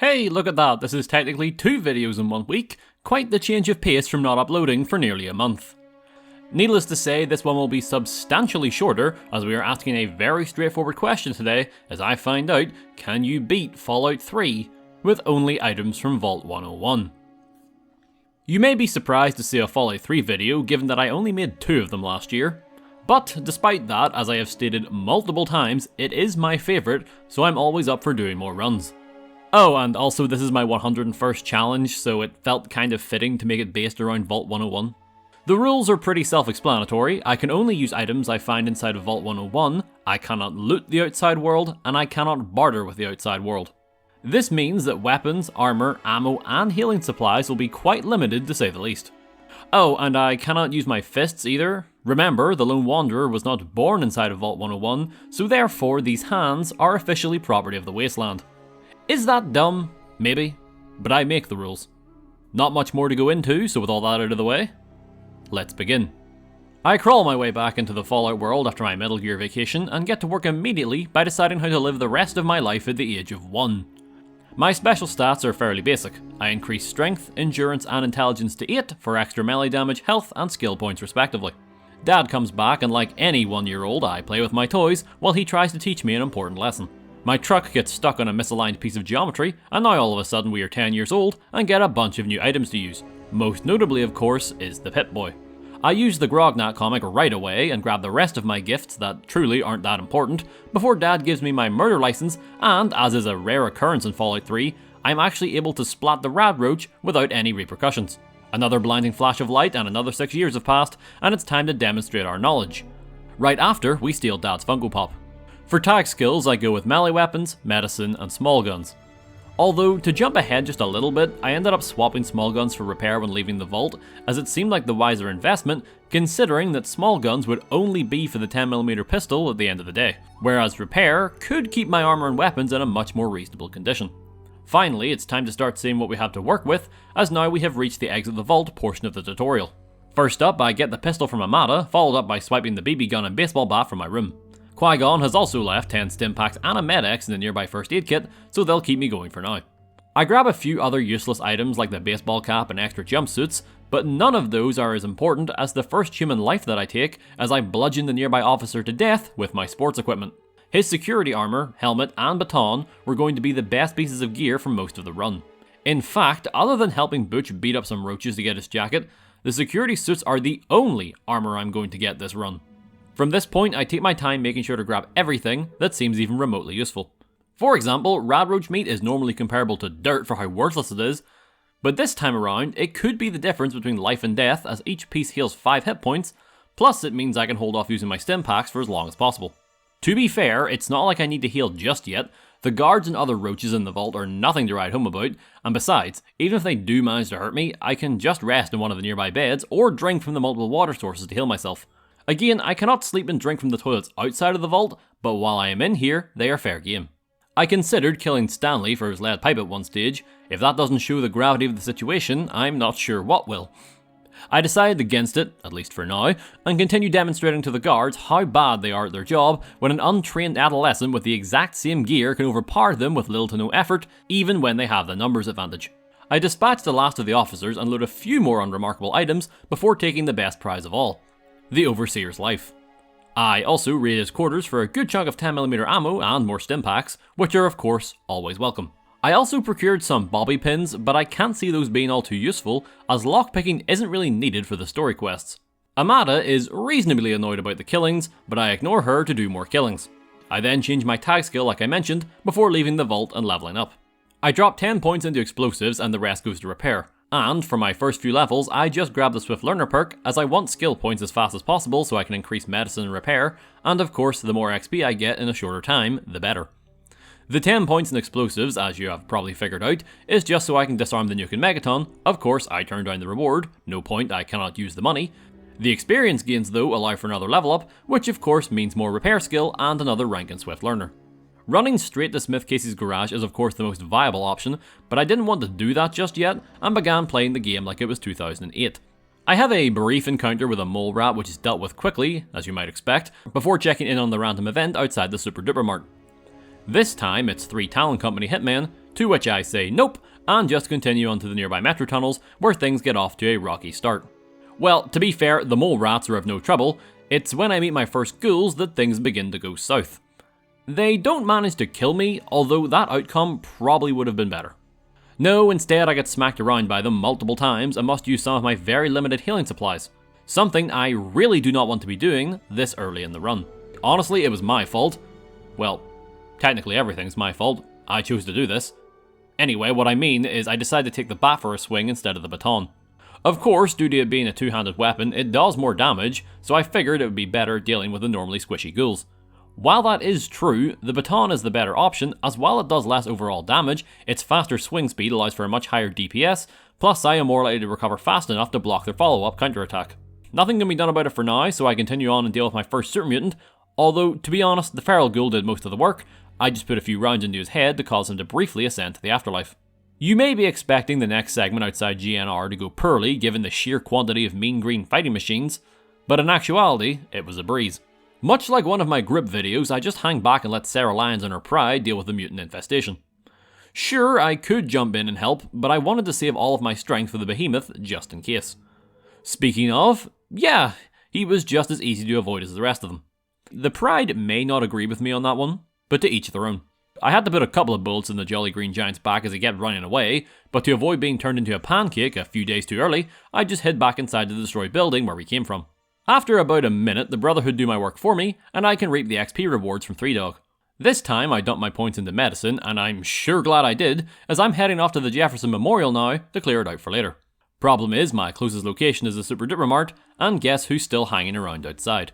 Hey, look at that, this is technically 2 videos in 1 week, quite the change of pace from not uploading for nearly a month. Needless to say, this one will be substantially shorter, as we are asking a very straightforward question today, as I find out, can you beat Fallout 3 with only items from Vault 101? You may be surprised to see a Fallout 3 video, given that I only made 2 of them last year. But despite that, as I have stated multiple times, it is my favourite, so I'm always up for doing more runs. Oh, and also this is my 101st challenge, so it felt kind of fitting to make it based around Vault 101. The rules are pretty self-explanatory. I can only use items I find inside of Vault 101, I cannot loot the outside world, and I cannot barter with the outside world. This means that weapons, armor, ammo, and healing supplies will be quite limited to say the least. Oh, and I cannot use my fists either. Remember, the Lone Wanderer was not born inside of Vault 101, so therefore these hands are officially property of the wasteland. Is that dumb? Maybe. But I make the rules. Not much more to go into, so with all that out of the way, let's begin. I crawl my way back into the Fallout world after my Metal Gear vacation and get to work immediately by deciding how to live the rest of my life at the age of 1. My special stats are fairly basic. I increase strength, endurance and intelligence to 8 for extra melee damage, health and skill points respectively. Dad comes back and like any 1-year-old I play with my toys while he tries to teach me an important lesson. My truck gets stuck on a misaligned piece of geometry and now all of a sudden we are 10 years old and get a bunch of new items to use. Most notably of course is the Pip-Boy. I use the Grognat comic right away and grab the rest of my gifts that truly aren't that important before Dad gives me my murder license, and as is a rare occurrence in Fallout 3, I'm actually able to splat the Rad Roach without any repercussions. Another blinding flash of light and another 6 years have passed, and it's time to demonstrate our knowledge. Right after, we steal Dad's Funko Pop. For tag skills, I go with melee weapons, medicine, and small guns. Although, to jump ahead just a little bit, I ended up swapping small guns for repair when leaving the vault, as it seemed like the wiser investment, considering that small guns would only be for the 10mm pistol at the end of the day, whereas repair could keep my armor and weapons in a much more reasonable condition. Finally, it's time to start seeing what we have to work with, as now we have reached the exit the vault portion of the tutorial. First up, I get the pistol from Amada, followed up by swiping the BB gun and baseball bat from my room. Qui-Gon has also left 10 stim packs and a Med-X in the nearby first aid kit, so they'll keep me going for now. I grab a few other useless items like the baseball cap and extra jumpsuits, but none of those are as important as the first human life that I take as I bludgeon the nearby officer to death with my sports equipment. His security armor, helmet and baton were going to be the best pieces of gear for most of the run. In fact, other than helping Butch beat up some roaches to get his jacket, the security suits are the only armor I'm going to get this run. From this point, I take my time making sure to grab everything that seems even remotely useful. For example, Rad Roach meat is normally comparable to dirt for how worthless it is, but this time around, it could be the difference between life and death as each piece heals 5 hit points, plus it means I can hold off using my stim packs for as long as possible. To be fair, it's not like I need to heal just yet. The guards and other roaches in the vault are nothing to write home about, and besides, even if they do manage to hurt me, I can just rest in one of the nearby beds or drink from the multiple water sources to heal myself. Again, I cannot sleep and drink from the toilets outside of the vault, but while I am in here, they are fair game. I considered killing Stanley for his lead pipe at one stage. If that doesn't show the gravity of the situation, I'm not sure what will. I decided against it, at least for now, and continue demonstrating to the guards how bad they are at their job when an untrained adolescent with the exact same gear can overpower them with little to no effort, even when they have the numbers advantage. I dispatched the last of the officers and load a few more unremarkable items before taking the best prize of all, the Overseer's life. I also raided his quarters for a good chunk of 10mm ammo and more stim packs, which are of course always welcome. I also procured some bobby pins, but I can't see those being all too useful as lockpicking isn't really needed for the story quests. Amada is reasonably annoyed about the killings, but I ignore her to do more killings. I then change my tag skill like I mentioned before leaving the vault and leveling up. I drop 10 points into explosives and the rest goes to repair. And for my first few levels, I just grab the Swift Learner perk as I want skill points as fast as possible so I can increase medicine and repair, and of course the more XP I get in a shorter time, the better. The 10 points in explosives, as you have probably figured out, is just so I can disarm the nuke and Megaton. Of course I turn down the reward, no point, I cannot use the money. The experience gains though allow for another level up, which of course means more repair skill and another rank in Swift Learner. Running straight to Smith Casey's garage is of course the most viable option, but I didn't want to do that just yet and began playing the game like it was 2008. I have a brief encounter with a mole rat which is dealt with quickly, as you might expect, before checking in on the random event outside the Super Duper Mart. This time it's 3 Talon Company hitmen, To which I say nope, and just continue onto the nearby metro tunnels where things get off to a rocky start. Well, to be fair, the mole rats are of no trouble. It's when I meet my first ghouls that things begin to go south. They don't manage to kill me, although that outcome probably would have been better. No, instead I get smacked around by them multiple times and must use some of my very limited healing supplies. Something I really do not want to be doing this early in the run. Honestly, it was my fault. Well, technically everything's my fault. I chose to do this. Anyway, what I mean is I decided to take the bat for a swing instead of the baton. Of course, due to it being a two-handed weapon, it does more damage, so I figured it would be better dealing with the normally squishy ghouls. While that is true, the baton is the better option, as while it does less overall damage, its faster swing speed allows for a much higher DPS, plus I am more likely to recover fast enough to block their follow-up counterattack. Nothing can be done about it for now, so I continue on and deal with my first super mutant, although, to be honest, the feral ghoul did most of the work. I just put a few rounds into his head to cause him to briefly ascend to the afterlife. You may be expecting the next segment outside GNR to go poorly given the sheer quantity of mean green fighting machines, but in actuality, it was a breeze. Much like one of my grip videos, I just hang back and let Sarah Lyons and her pride deal with the mutant infestation. Sure, I could jump in and help, but I wanted to save all of my strength for the behemoth just in case. Speaking of, yeah, he was just as easy to avoid as the rest of them. The pride may not agree with me on that one, but to each their own. I had to put a couple of bullets in the Jolly Green Giant's back as he kept running away, but to avoid being turned into a pancake a few days too early, I just hid back inside the destroyed building where we came from. After about a minute, the Brotherhood do my work for me, and I can reap the XP rewards from 3Dog. This time I dumped my points into medicine, and I'm sure glad I did, as I'm heading off to the Jefferson Memorial now to clear it out for later. Problem is, my closest location is the Super Duper Mart, and guess who's still hanging around outside?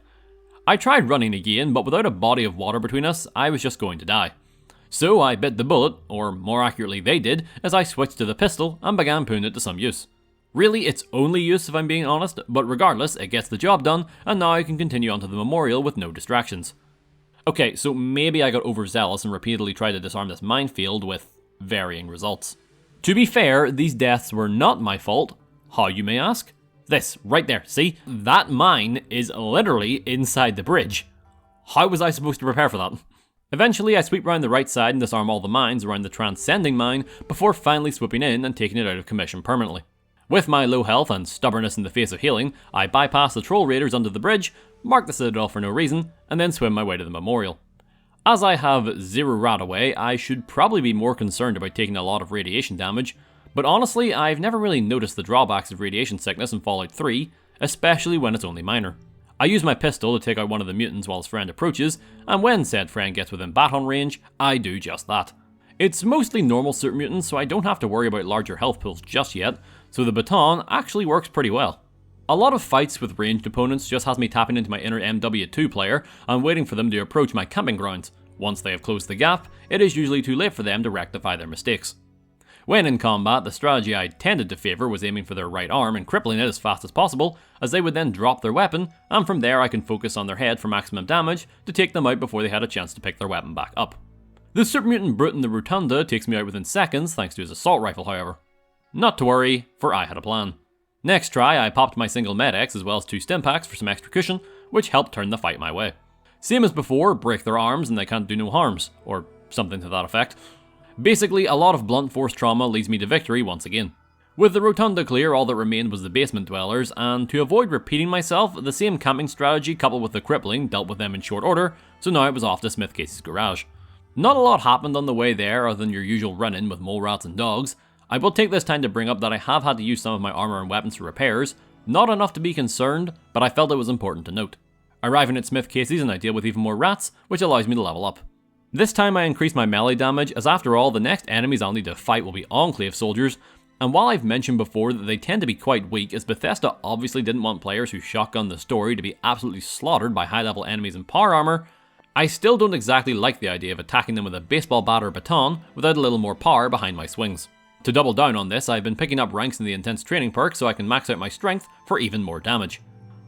I tried running again, but without a body of water between us, I was just going to die. So I bit the bullet, or more accurately they did, as I switched to the pistol and began putting it to some use. Really, it's only use if I'm being honest, but regardless, it gets the job done, and now I can continue on to the memorial with no distractions. Okay, so maybe I got overzealous and repeatedly tried to disarm this minefield with varying results. To be fair, these deaths were not my fault. How, you may ask? This, right there, see? That mine is literally inside the bridge. How was I supposed to prepare for that? Eventually, I sweep round the right side and disarm all the mines around the transcending mine before finally swooping in and taking it out of commission permanently. With my low health and stubbornness in the face of healing, I bypass the troll raiders under the bridge, mark the citadel for no reason, and then swim my way to the memorial. As I have 0 RadAway, I should probably be more concerned about taking a lot of radiation damage, but honestly, I've never really noticed the drawbacks of radiation sickness in Fallout 3, especially when it's only minor. I use my pistol to take out one of the mutants while his friend approaches, and when said friend gets within baton range, I do just that. It's mostly normal super mutants, so I don't have to worry about larger health pools just yet, so the baton actually works pretty well. A lot of fights with ranged opponents just has me tapping into my inner MW2 player and waiting for them to approach my camping grounds. Once they have closed the gap, it is usually too late for them to rectify their mistakes. When in combat, the strategy I tended to favour was aiming for their right arm and crippling it as fast as possible, as they would then drop their weapon, and from there I can focus on their head for maximum damage to take them out before they had a chance to pick their weapon back up. The super mutant brute in the rotunda takes me out within seconds thanks to his assault rifle, however. Not to worry, for I had a plan. Next try, I popped my single med-X as well as 2 stim packs for some extra cushion, which helped turn the fight my way. Same as before, break their arms and they can't do no harms, or something to that effect. Basically, a lot of blunt force trauma leads me to victory once again. With the rotunda clear, all that remained was the basement dwellers, and to avoid repeating myself, the same camping strategy coupled with the crippling dealt with them in short order, so now it was off to Smith Casey's garage. Not a lot happened on the way there other than your usual run-in with mole rats and dogs. I will take this time to bring up that I have had to use some of my armor and weapons for repairs, not enough to be concerned, but I felt it was important to note. Arriving at Smith Casey's and I deal with even more rats, which allows me to level up. This time I increase my melee damage, as after all, the next enemies I'll need to fight will be Enclave soldiers, and while I've mentioned before that they tend to be quite weak, as Bethesda obviously didn't want players who shotgun the story to be absolutely slaughtered by high level enemies in power armor, I still don't exactly like the idea of attacking them with a baseball bat or baton without a little more power behind my swings. To double down on this, I've been picking up ranks in the intense training perk so I can max out my strength for even more damage.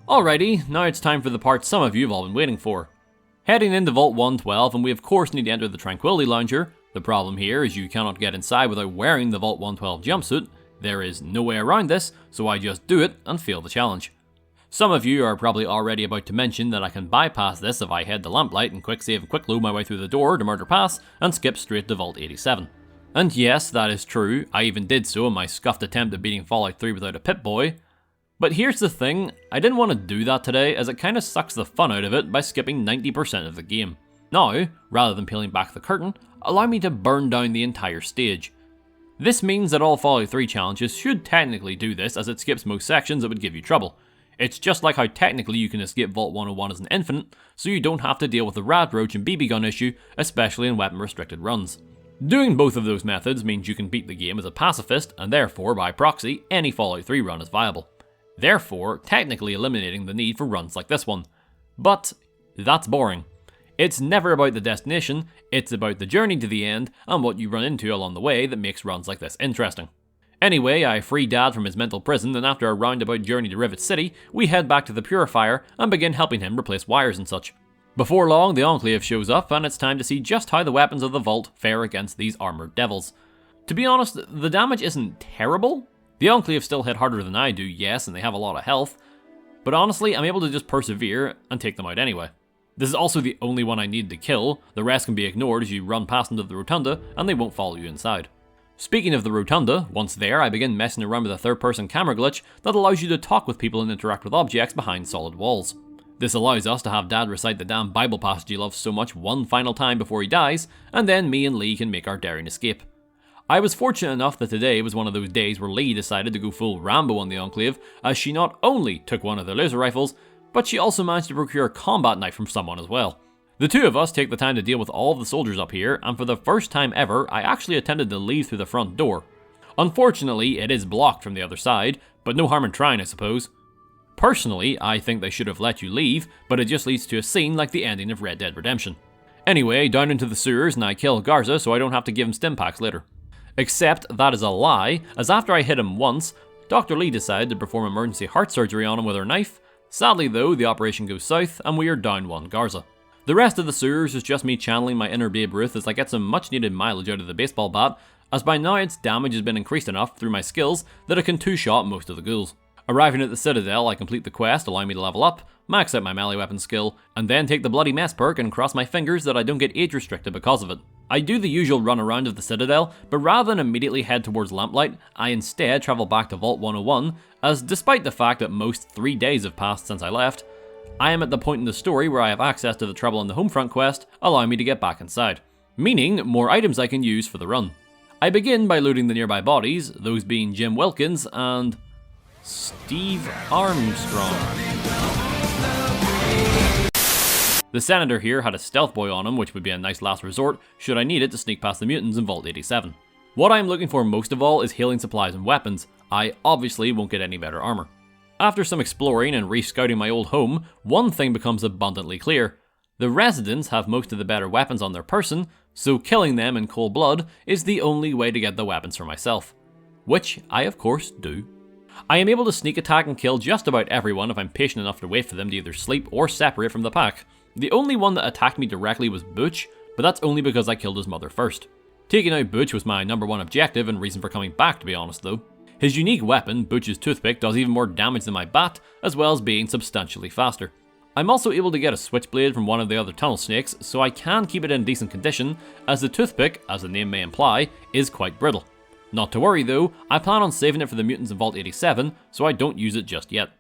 Alrighty, now it's time for the part some of you have all been waiting for. Heading into Vault 112, and we of course need to enter the Tranquility Lounger. The problem here is you cannot get inside without wearing the Vault 112 jumpsuit. There is no way around this, so I just do it and fail the challenge. Some of you are probably already about to mention that I can bypass this if I head to Lamplight and quick save and quick load my way through the door to Murder Pass and skip straight to Vault 87. And yes, that is true, I even did so in my scuffed attempt at beating Fallout 3 without a Pip-Boy. But here's the thing, I didn't want to do that today as it kinda sucks the fun out of it by skipping 90% of the game. Now, rather than peeling back the curtain, allow me to burn down the entire stage. This means that all Fallout 3 challenges should technically do this as it skips most sections that would give you trouble. It's just like how technically you can escape Vault 101 as an infinite, so you don't have to deal with the Rad Roach and BB gun issue, especially in weapon restricted runs. Doing both of those methods means you can beat the game as a pacifist, and therefore, by proxy, any Fallout 3 run is viable. Therefore, technically eliminating the need for runs like this one. But that's boring. It's never about the destination, it's about the journey to the end and what you run into along the way that makes runs like this interesting. Anyway, I free Dad from his mental prison, and after a roundabout journey to Rivet City, we head back to the Purifier and begin helping him replace wires and such. Before long, the Enclave shows up, and it's time to see just how the weapons of the Vault fare against these armoured devils. To be honest, the damage isn't terrible. The Enclave still hit harder than I do, yes, and they have a lot of health, but honestly, I'm able to just persevere and take them out anyway. This is also the only one I need to kill, the rest can be ignored as you run past into the Rotunda, and they won't follow you inside. Speaking of the Rotunda, once there, I begin messing around with a third-person camera glitch that allows you to talk with people and interact with objects behind solid walls. This allows us to have Dad recite the damn Bible passage he loves so much one final time before he dies, and then me and Lee can make our daring escape. I was fortunate enough that today was one of those days where Lee decided to go full Rambo on the Enclave, as she not only took one of their laser rifles, but she also managed to procure a combat knife from someone as well. The two of us take the time to deal with all of the soldiers up here, and for the first time ever, I actually attempted to leave through the front door. Unfortunately, it is blocked from the other side, but no harm in trying, I suppose. Personally, I think they should have let you leave, but it just leads to a scene like the ending of Red Dead Redemption. Anyway, down into the sewers and I kill Garza so I don't have to give him stim packs later. Except that is a lie, as after I hit him once, Dr. Lee decided to perform emergency heart surgery on him with her knife. Sadly though, the operation goes south and we are down one Garza. The rest of the sewers is just me channeling my inner Babe Ruth as I get some much needed mileage out of the baseball bat, as by now its damage has been increased enough through my skills that it can two-shot most of the ghouls. Arriving at the Citadel, I complete the quest, allowing me to level up, max out my melee weapon skill, and then take the Bloody Mess perk and cross my fingers that I don't get age restricted because of it. I do the usual run around of the Citadel, but rather than immediately head towards Lamplight, I instead travel back to Vault 101, as despite the fact that most 3 days have passed since I left, I am at the point in the story where I have access to the Trouble in the Homefront quest, allowing me to get back inside. Meaning, more items I can use for the run. I begin by looting the nearby bodies, those being Jim Wilkins and Steve Armstrong. The Senator here had a stealth boy on him, which would be a nice last resort should I need it to sneak past the mutants in Vault 87. What I am looking for most of all is healing supplies and weapons. I obviously won't get any better armor. After some exploring and re-scouting my old home, one thing becomes abundantly clear. The residents have most of the better weapons on their person, so killing them in cold blood is the only way to get the weapons for myself. Which I of course do. I am able to sneak attack and kill just about everyone if I'm patient enough to wait for them to either sleep or separate from the pack. The only one that attacked me directly was Butch, but that's only because I killed his mother first. Taking out Butch was my number one objective and reason for coming back, to be honest though. His unique weapon, Butch's toothpick, does even more damage than my bat, as well as being substantially faster. I'm also able to get a switchblade from one of the other tunnel snakes, so I can keep it in decent condition, as the toothpick, as the name may imply, is quite brittle. Not to worry though, I plan on saving it for the mutants in Vault 87, so I don't use it just yet.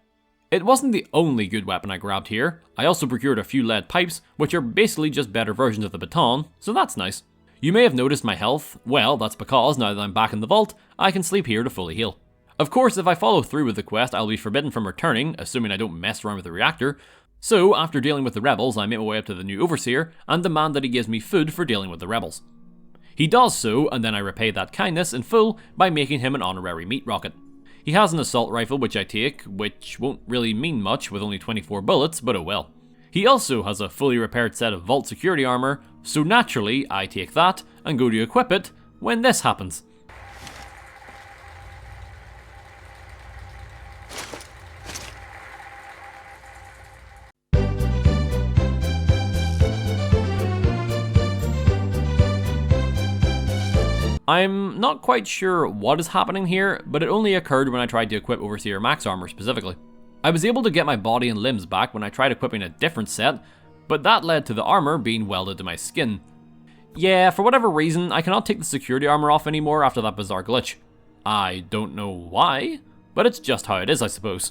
It wasn't the only good weapon I grabbed here. I also procured a few lead pipes, which are basically just better versions of the baton, so that's nice. You may have noticed my health. Well, that's because now that I'm back in the vault, I can sleep here to fully heal. Of course, if I follow through with the quest, I'll be forbidden from returning, assuming I don't mess around with the reactor. So, after dealing with the rebels, I make my way up to the new Overseer and demand that he gives me food for dealing with the rebels. He does so, and then I repay that kindness in full by making him an honorary meat rocket. He has an assault rifle which I take, which won't really mean much with only 24 bullets, but oh well. He also has a fully repaired set of vault security armor, so naturally I take that and go to equip it when this happens. I'm not quite sure what is happening here, but it only occurred when I tried to equip Overseer Max Armor specifically. I was able to get my body and limbs back when I tried equipping a different set, but that led to the armor being welded to my skin. Yeah, for whatever reason, I cannot take the security armor off anymore after that bizarre glitch. I don't know why, but it's just how it is, I suppose.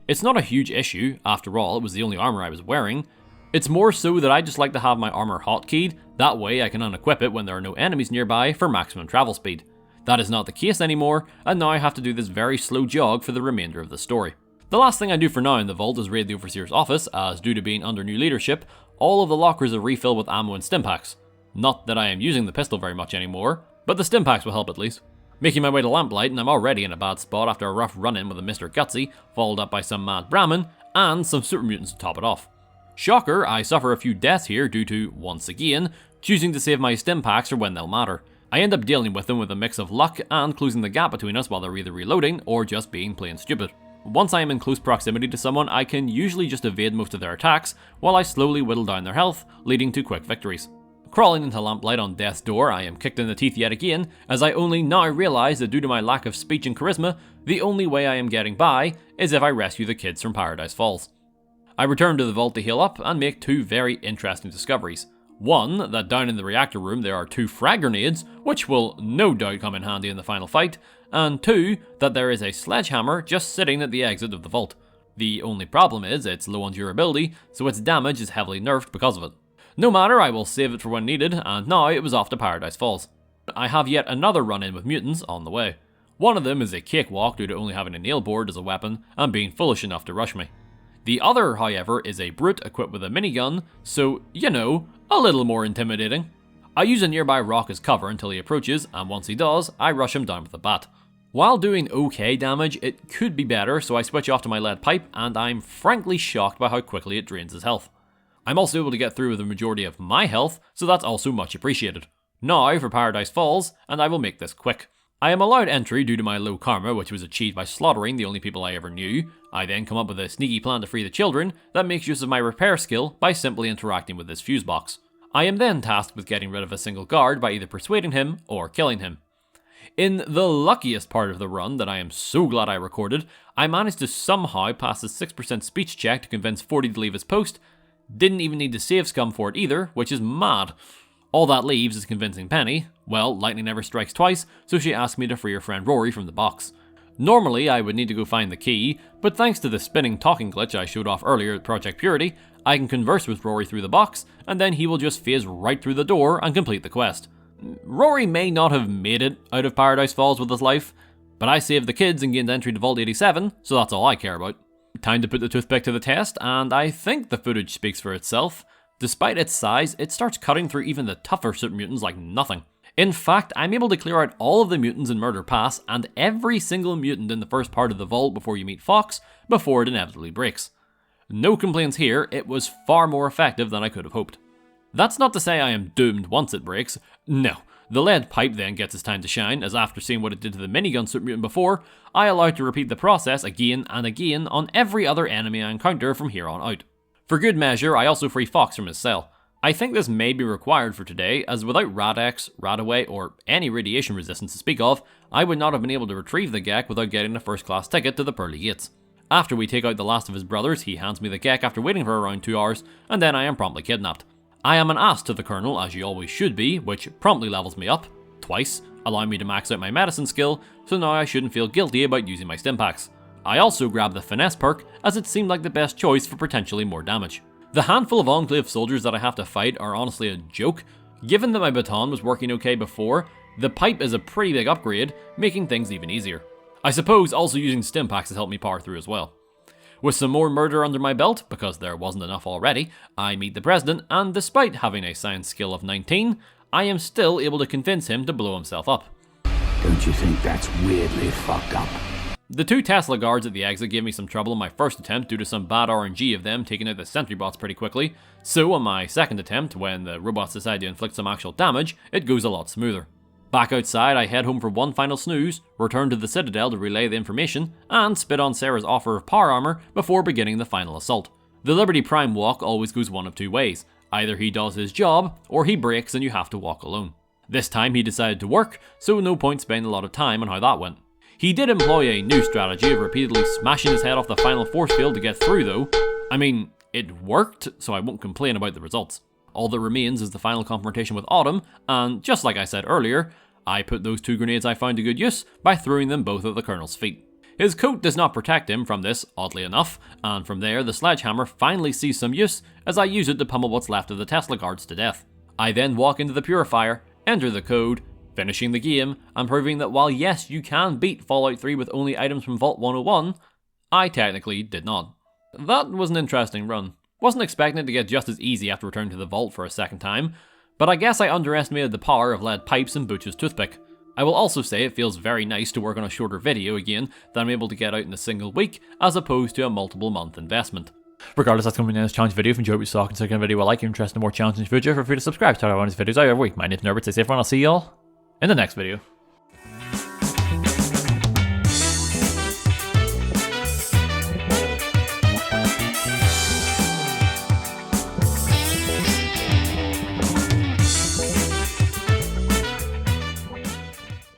It's not a huge issue, after all, it was the only armor I was wearing. It's more so that I just like to have my armor hotkeyed, that way I can unequip it when there are no enemies nearby for maximum travel speed. That is not the case anymore, and now I have to do this very slow jog for the remainder of the story. The last thing I do for now in the vault is raid the Overseer's office, as due to being under new leadership, all of the lockers are refilled with ammo and stimpaks. Not that I am using the pistol very much anymore, but the stimpaks will help at least. Making my way to Lamplight, and I'm already in a bad spot after a rough run-in with a Mr. Gutsy, followed up by some mad Brahmin, and some super mutants to top it off. Shocker, I suffer a few deaths here due to, once again, choosing to save my stimpaks for when they'll matter. I end up dealing with them with a mix of luck and closing the gap between us while they're either reloading or just being plain stupid. Once I am in close proximity to someone, I can usually just evade most of their attacks, while I slowly whittle down their health, leading to quick victories. Crawling into Lamplight on death's door, I am kicked in the teeth yet again, as I only now realise that due to my lack of speech and charisma, the only way I am getting by is if I rescue the kids from Paradise Falls. I return to the vault to heal up and make two very interesting discoveries. One, that down in the reactor room there are 2 frag grenades, which will no doubt come in handy in the final fight, and 2, that there is a sledgehammer just sitting at the exit of the vault. The only problem is it's low on durability, so its damage is heavily nerfed because of it. No matter, I will save it for when needed, and now it was off to Paradise Falls. I have yet another run-in with mutants on the way. One of them is a cakewalk due to only having a nail board as a weapon and being foolish enough to rush me. The other, however, is a brute equipped with a minigun, so, you know, a little more intimidating. I use a nearby rock as cover until he approaches, and once he does, I rush him down with a bat. While doing okay damage, it could be better, so I switch off to my lead pipe, and I'm frankly shocked by how quickly it drains his health. I'm also able to get through with the majority of my health, so that's also much appreciated. Now for Paradise Falls, and I will make this quick. I am allowed entry due to my low karma, which was achieved by slaughtering the only people I ever knew. I then come up with a sneaky plan to free the children that makes use of my repair skill by simply interacting with this fuse box. I am then tasked with getting rid of a single guard by either persuading him or killing him. In the luckiest part of the run that I am so glad I recorded, I managed to somehow pass a 6% speech check to convince 40 to leave his post. Didn't even need to save scum for it either, which is mad. All that leaves is convincing Penny. Well, lightning never strikes twice, so she asked me to free her friend Rory from the box. Normally, I would need to go find the key, but thanks to the spinning talking glitch I showed off earlier at Project Purity, I can converse with Rory through the box, and then he will just phase right through the door and complete the quest. Rory may not have made it out of Paradise Falls with his life, but I saved the kids and gained entry to Vault 87, so that's all I care about. Time to put the toothpick to the test, and I think the footage speaks for itself. Despite its size, it starts cutting through even the tougher super mutants like nothing. In fact, I'm able to clear out all of the mutants in Murder Pass and every single mutant in the first part of the vault before you meet Fox, before it inevitably breaks. No complaints here, it was far more effective than I could have hoped. That's not to say I am doomed once it breaks. No. The lead pipe then gets its time to shine, as after seeing what it did to the minigun super mutant before, I allow it to repeat the process again and again on every other enemy I encounter from here on out. For good measure, I also free Fox from his cell. I think this may be required for today, as without Rad-X, Radaway, or any radiation resistance to speak of, I would not have been able to retrieve the Gek without getting a first class ticket to the Pearly Gates. After we take out the last of his brothers, he hands me the Gek after waiting for around 2 hours, and then I am promptly kidnapped. I am an ass to the Colonel, as you always should be, which promptly levels me up, twice, allowing me to max out my medicine skill, so now I shouldn't feel guilty about using my stimpaks. I also grabbed the Finesse perk, as it seemed like the best choice for potentially more damage. The handful of Enclave soldiers that I have to fight are honestly a joke. Given that my baton was working okay before, the pipe is a pretty big upgrade, making things even easier. I suppose also using stimpaks has helped me power through as well. With some more murder under my belt, because there wasn't enough already, I meet the President, and despite having a science skill of 19, I am still able to convince him to blow himself up. Don't you think that's weirdly fucked up? The 2 Tesla guards at the exit gave me some trouble in my first attempt due to some bad RNG of them taking out the sentry bots pretty quickly, so on my second attempt, when the robots decide to inflict some actual damage, it goes a lot smoother. Back outside, I head home for one final snooze, return to the Citadel to relay the information, and spit on Sarah's offer of power armor before beginning the final assault. The Liberty Prime walk always goes one of 2 ways. Either he does his job, or he breaks and you have to walk alone. This time he decided to work, so no point spending a lot of time on how that went. He did employ a new strategy of repeatedly smashing his head off the final force field to get through though. I mean, it worked, so I won't complain about the results. All that remains is the final confrontation with Autumn, and just like I said earlier, I put those 2 grenades I found to good use by throwing them both at the Colonel's feet. His coat does not protect him from this, oddly enough, and from there the sledgehammer finally sees some use as I use it to pummel what's left of the Tesla guards to death. I then walk into the purifier, enter the code, finishing the game, and proving that while yes, you can beat Fallout 3 with only items from Vault 101, I technically did not. That was an interesting run. Wasn't expecting it to get just as easy after returning to the vault for a second time, but I guess I underestimated the power of lead pipes and Butch's toothpick. I will also say it feels very nice to work on a shorter video again that I'm able to get out in a single week, as opposed to a multiple month investment. Regardless, that's going to be the next challenge video. If you enjoyed what you saw, consider a video I like. If you're interested in more challenges in the future, feel free to subscribe to our videos out every week. My name's Nerbit, stay safe, and I'll see y'all in the next video.